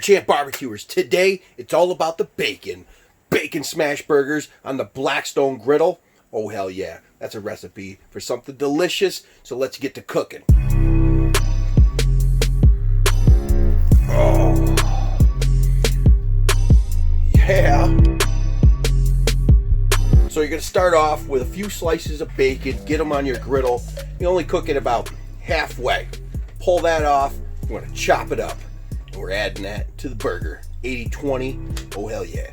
Champ Barbecuers. Today, it's all about the bacon. Bacon smash burgers on the Blackstone griddle. Oh, hell yeah. That's a recipe for something delicious. So let's get to cooking. Oh. Yeah. So you're going to start off with a few slices of bacon. Get them on your griddle. You only cook it about halfway. Pull that off. You want to chop it up. And we're adding that to the burger. 80-20. Oh, hell yeah.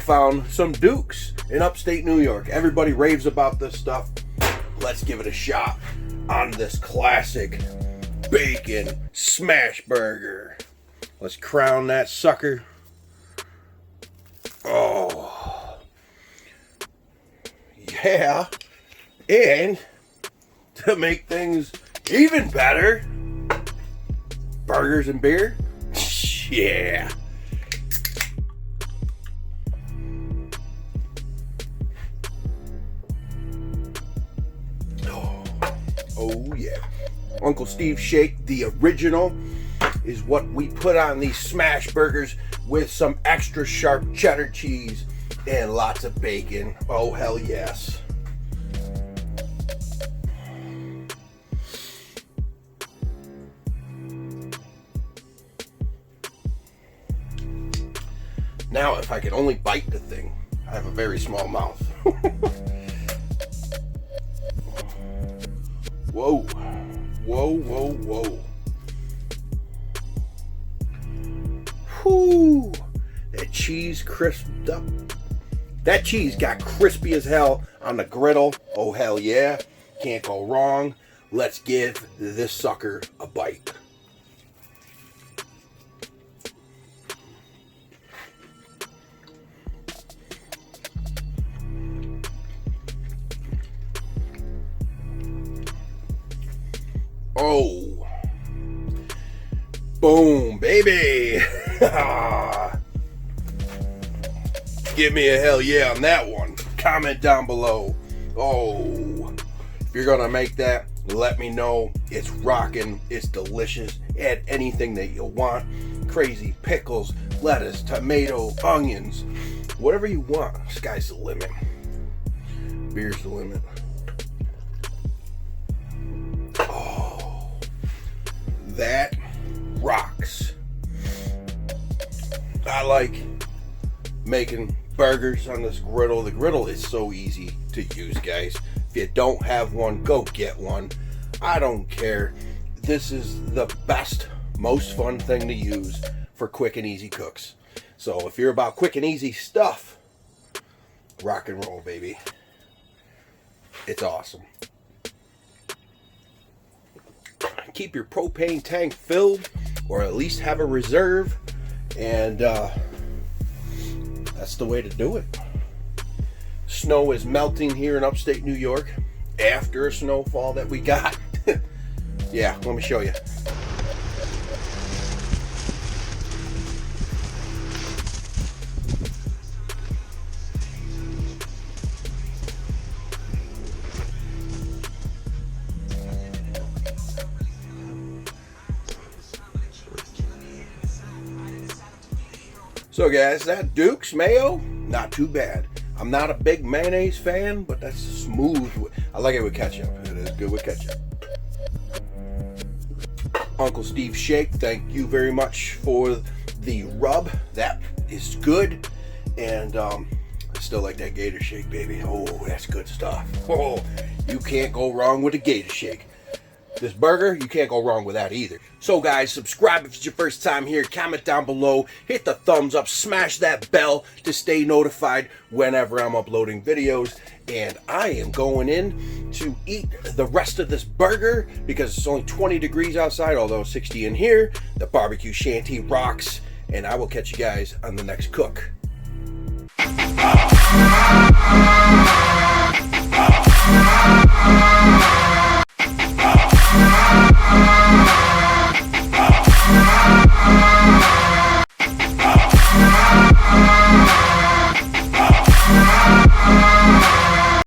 found some Dukes in upstate New York. Everybody raves about this stuff. Let's give it a shot on this classic bacon smash burger. Let's crown that sucker. Oh, yeah. And to make things even better, burgers and beer. Yeah. Oh yeah. Uncle Steve Shake, the original, is what we put on these smash burgers with some extra sharp cheddar cheese and lots of bacon. Oh hell yes. Now if I could only bite the thing. I have a very small mouth. Whoa. Whoa, whoa, whoa. Whoo! That cheese crisped up. That cheese got crispy as hell on the griddle. Oh hell yeah. Can't go wrong. Let's give this sucker a bite. Oh, boom, baby. Give me a hell yeah on that one. Comment down below. Oh, if you're gonna make that, let me know. It's rocking, it's delicious. Add anything that you want. Crazy pickles, lettuce, tomato, onions, whatever you want. Sky's the limit. Beer's the limit. That rocks. I like making burgers on this griddle. The griddle is so easy to use, guys. If you don't have one, go get one. I don't care. This is the best, most fun thing to use for quick and easy cooks. So if you're about quick and easy stuff, rock and roll, baby. It's awesome. Keep your propane tank filled, or at least have a reserve, and that's the way to do it. Snow is melting here in upstate New York after a snowfall that we got. Yeah, let me show you. So guys, that Duke's mayo, not too bad. I'm not a big mayonnaise fan, but that's smooth. I like it with ketchup. It is good with ketchup. Uncle Steve Shake, thank you very much for the rub. That is good. And I still like that Gator Shake, baby. Oh, that's good stuff. Oh, you can't go wrong with a Gator Shake. This burger, you can't go wrong with that either. So guys, subscribe if it's your first time here. Comment down below. Hit the thumbs up. Smash that bell to stay notified whenever I'm uploading videos. And I am going in to eat the rest of this burger because it's only 20 degrees outside, although 60 in here. The barbecue shanty rocks. And I will catch you guys on the next cook. Oh.